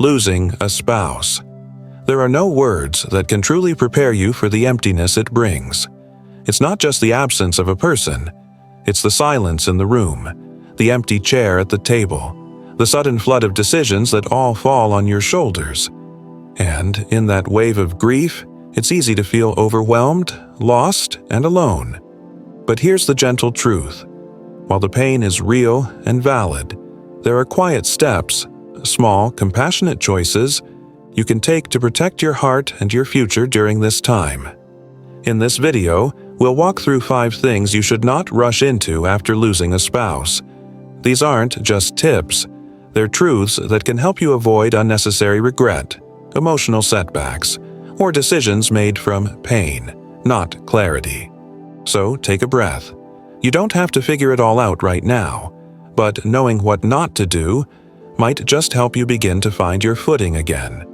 Losing a spouse. There are no words that can truly prepare you for the emptiness it brings. It's not just the absence of a person. It's the silence in the room, the empty chair at the table, the sudden flood of decisions that all fall on your shoulders. And in that wave of grief, it's easy to feel overwhelmed, lost, and alone. But here's the gentle truth. While the pain is real and valid, there are quiet steps, small, compassionate choices you can take to protect your heart and your future during this time. In this video, we'll walk through 5 things you should not rush into after losing a spouse. These aren't just tips. They're truths that can help you avoid unnecessary regret, emotional setbacks, or decisions made from pain, not clarity. So take a breath. You don't have to figure it all out right now, but knowing what not to do might just help you begin to find your footing again.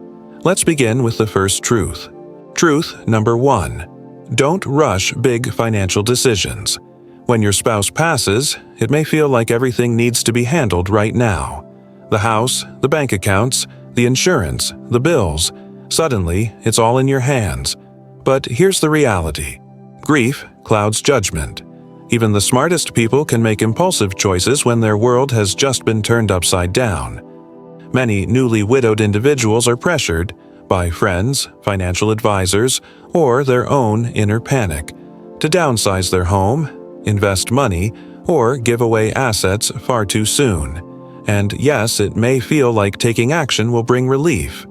Let's begin with the first truth. Truth number 1. Don't rush big financial decisions. When your spouse passes, it may feel like everything needs to be handled right now. The house, the bank accounts, the insurance, the bills. Suddenly, it's all in your hands. But here's the reality. Grief clouds judgment. Even the smartest people can make impulsive choices when their world has just been turned upside down. Many newly widowed individuals are pressured by friends, financial advisors, or their own inner panic to downsize their home, invest money, or give away assets far too soon. And yes, it may feel like taking action will bring relief.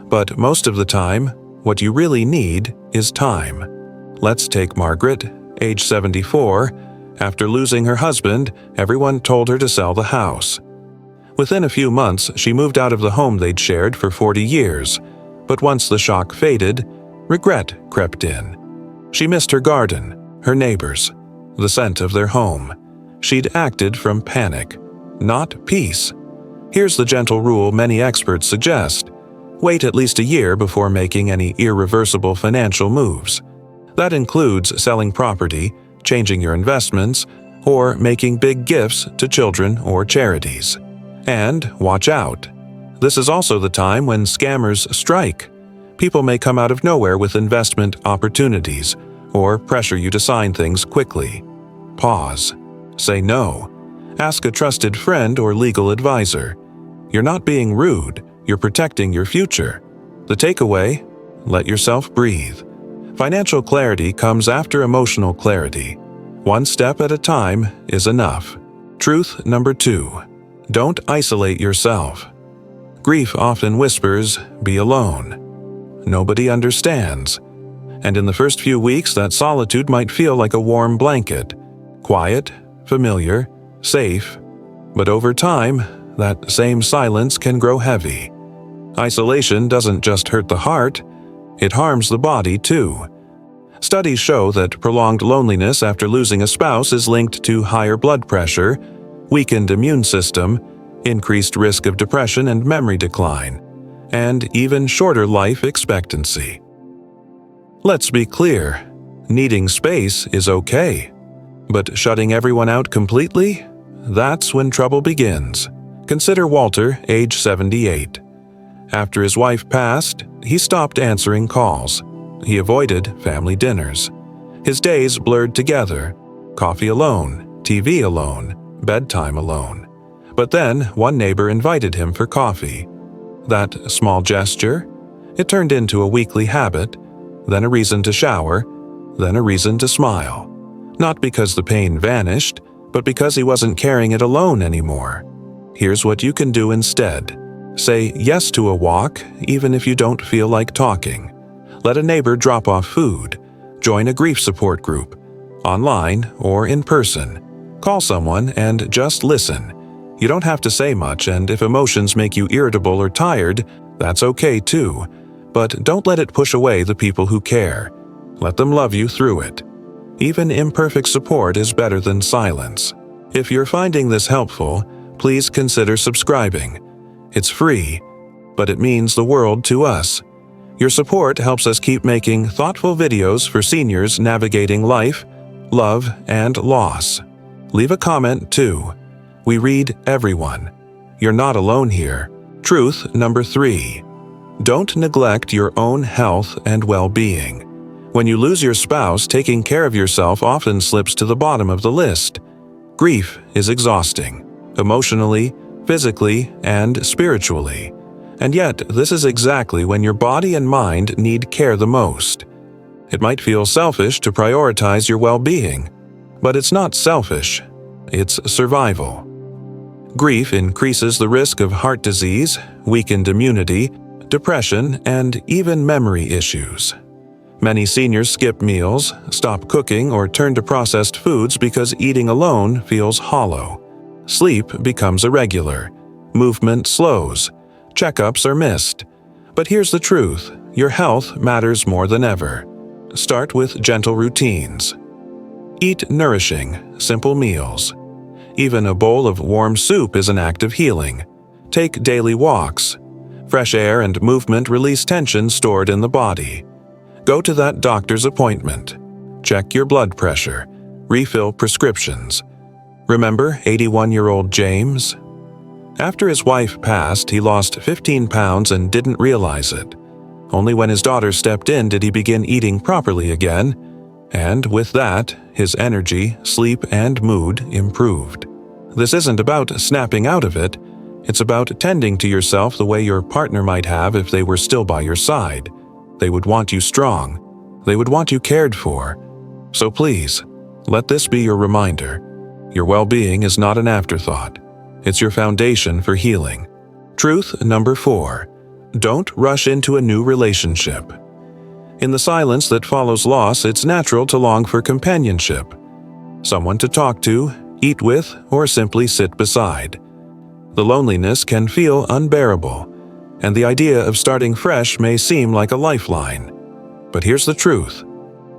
But most of the time, what you really need is time. Let's take Margaret, age 74. After losing her husband, everyone told her to sell the house. Within a few months, she moved out of the home they'd shared for 40 years. But once the shock faded, regret crept in. She missed her garden, her neighbors, the scent of their home. She'd acted from panic, not peace. Here's the gentle rule many experts suggest. Wait at least a year before making any irreversible financial moves. That includes selling property, changing your investments, or making big gifts to children or charities. And watch out. This is also the time when scammers strike. People may come out of nowhere with investment opportunities or pressure you to sign things quickly. Pause. Say no. Ask a trusted friend or legal advisor. You're not being rude, you're protecting your future. The takeaway? Let yourself breathe. Financial clarity comes after emotional clarity. One step at a time is enough. Truth number 2. Don't isolate yourself. Grief often whispers, "Be alone." Nobody understands. And in the first few weeks, that solitude might feel like a warm blanket. Quiet, familiar, safe. But over time, that same silence can grow heavy. Isolation doesn't just hurt the heart, it harms the body too. Studies show that prolonged loneliness after losing a spouse is linked to higher blood pressure, weakened immune system, increased risk of depression and memory decline, and even shorter life expectancy. Let's be clear, needing space is okay. But shutting everyone out completely? That's when trouble begins. Consider Walter, age 78. After his wife passed, he stopped answering calls. He avoided family dinners. His days blurred together. Coffee alone, TV alone, bedtime alone. But then one neighbor invited him for coffee. That small gesture? It turned into a weekly habit, then a reason to shower, then a reason to smile. Not because the pain vanished, but because he wasn't carrying it alone anymore. Here's what you can do instead. Say yes to a walk, even if you don't feel like talking. Let a neighbor drop off food. Join a grief support group, online or in person. Call someone and just listen. You don't have to say much, and if emotions make you irritable or tired, that's okay too. But don't let it push away the people who care. Let them love you through it. Even imperfect support is better than silence. If you're finding this helpful, please consider subscribing. It's free, but it means the world to us. Your support helps us keep making thoughtful videos for seniors navigating life, love, and loss. Leave a comment too. We read everyone. You're not alone here. Truth number 3. Don't neglect your own health and well-being. When you lose your spouse, taking care of yourself often slips to the bottom of the list. Grief is exhausting, emotionally, physically, and spiritually. And yet, this is exactly when your body and mind need care the most. It might feel selfish to prioritize your well-being, but it's not selfish, it's survival. Grief increases the risk of heart disease, weakened immunity, depression, and even memory issues. Many seniors skip meals, stop cooking, or turn to processed foods because eating alone feels hollow. Sleep becomes irregular. Movement slows. Checkups are missed. But here's the truth: your health matters more than ever. Start with gentle routines. Eat nourishing, simple meals. Even a bowl of warm soup is an act of healing. Take daily walks. Fresh air and movement release tension stored in the body. Go to that doctor's appointment. Check your blood pressure. Refill prescriptions. Remember 81-year-old James? After his wife passed, he lost 15 pounds and didn't realize it. Only when his daughter stepped in did he begin eating properly again, and with that, his energy, sleep, and mood improved. This isn't about snapping out of it. It's about tending to yourself the way your partner might have if they were still by your side. They would want you strong. They would want you cared for. So please, let this be your reminder. Your well-being is not an afterthought. It's your foundation for healing. Truth number 4. Don't rush into a new relationship. In the silence that follows loss, it's natural to long for companionship. Someone to talk to, eat with, or simply sit beside. The loneliness can feel unbearable, and the idea of starting fresh may seem like a lifeline. But here's the truth.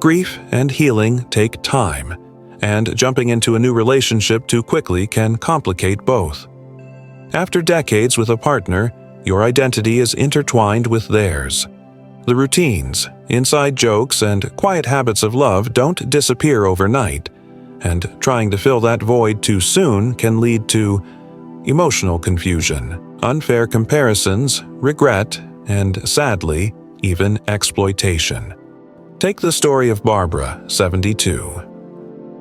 Grief and healing take time, and jumping into a new relationship too quickly can complicate both. After decades with a partner, your identity is intertwined with theirs. The routines, inside jokes, and quiet habits of love don't disappear overnight, and trying to fill that void too soon can lead to emotional confusion, unfair comparisons, regret, and sadly, even exploitation. Take the story of Barbara, 72.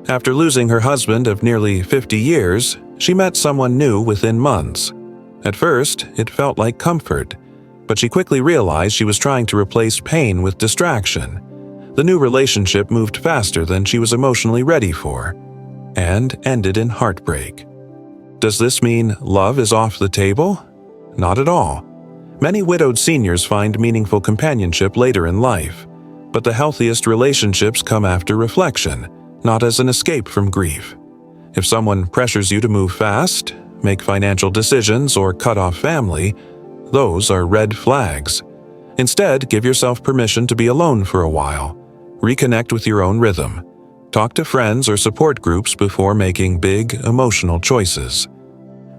After losing her husband of nearly 50 years, she met someone new within months. At first, it felt like comfort, but she quickly realized she was trying to replace pain with distraction. The new relationship moved faster than she was emotionally ready for, and ended in heartbreak. Does this mean love is off the table? Not at all. Many widowed seniors find meaningful companionship later in life, but the healthiest relationships come after reflection, not as an escape from grief. If someone pressures you to move fast, make financial decisions, or cut off family, those are red flags. Instead, give yourself permission to be alone for a while. Reconnect with your own rhythm. Talk to friends or support groups before making big, emotional choices.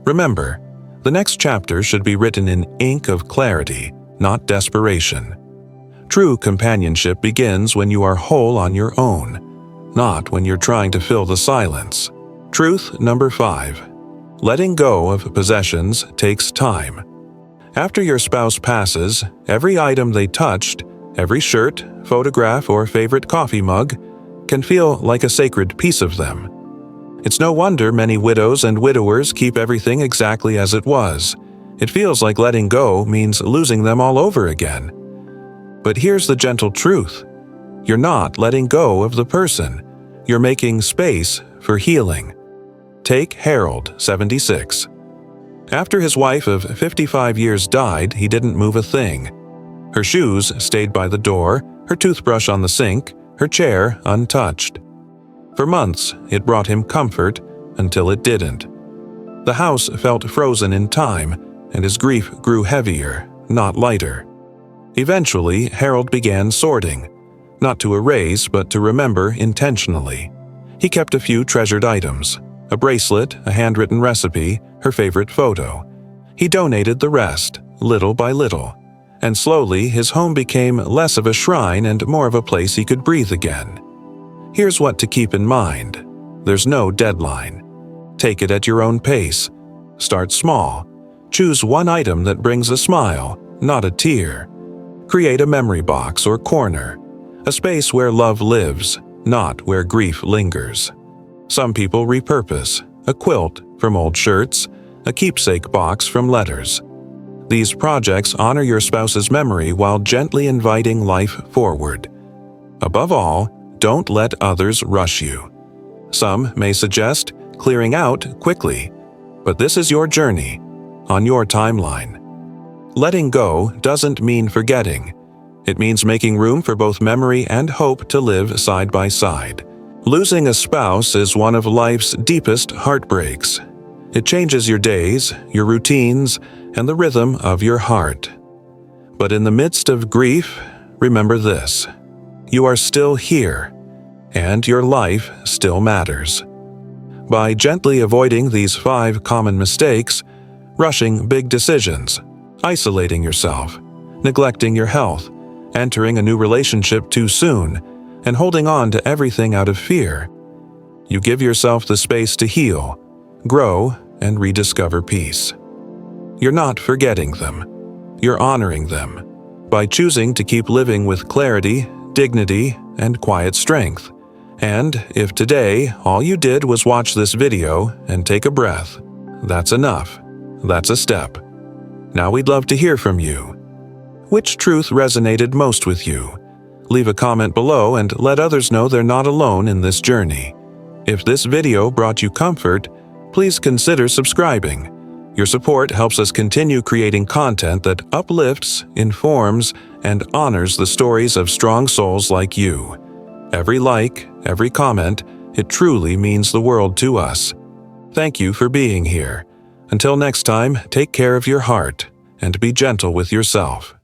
Remember, the next chapter should be written in ink of clarity, not desperation. True companionship begins when you are whole on your own, not when you're trying to fill the silence. Truth number 5. Letting go of possessions takes time. After your spouse passes, every item they touched, every shirt, photograph, or favorite coffee mug, can feel like a sacred piece of them. It's no wonder many widows and widowers keep everything exactly as it was. It feels like letting go means losing them all over again. But here's the gentle truth. You're not letting go of the person. You're making space for healing. Take Harold, 76. After his wife of 55 years died, he didn't move a thing. Her shoes stayed by the door, her toothbrush on the sink, her chair untouched. For months, it brought him comfort until it didn't. The house felt frozen in time, and his grief grew heavier, not lighter. Eventually, Harold began sorting, not to erase but to remember intentionally. He kept a few treasured items, a bracelet, a handwritten recipe, her favorite photo. He donated the rest, little by little, and slowly his home became less of a shrine and more of a place he could breathe again. Here's what to keep in mind. There's no deadline. Take it at your own pace. Start small. Choose one item that brings a smile, not a tear. Create a memory box or corner, a space where love lives, not where grief lingers. Some people repurpose a quilt from old shirts, a keepsake box from letters. These projects honor your spouse's memory while gently inviting life forward. Above all, don't let others rush you. Some may suggest clearing out quickly, but this is your journey, on your timeline. Letting go doesn't mean forgetting. It means making room for both memory and hope to live side by side. Losing a spouse is one of life's deepest heartbreaks. It changes your days, your routines, and the rhythm of your heart. But in the midst of grief, remember this: you are still here, and your life still matters. By gently avoiding these 5 common mistakes, rushing big decisions, isolating yourself, neglecting your health, entering a new relationship too soon, and holding on to everything out of fear, you give yourself the space to heal, grow, and rediscover peace. You're not forgetting them. You're honoring them by choosing to keep living with clarity, dignity, and quiet strength. And if today all you did was watch this video and take a breath, that's enough. That's a step. Now we'd love to hear from you. Which truth resonated most with you? Leave a comment below and let others know they're not alone in this journey. If this video brought you comfort, please consider subscribing. Your support helps us continue creating content that uplifts, informs, and honors the stories of strong souls like you. Every like, every comment, it truly means the world to us. Thank you for being here. Until next time, take care of your heart and be gentle with yourself.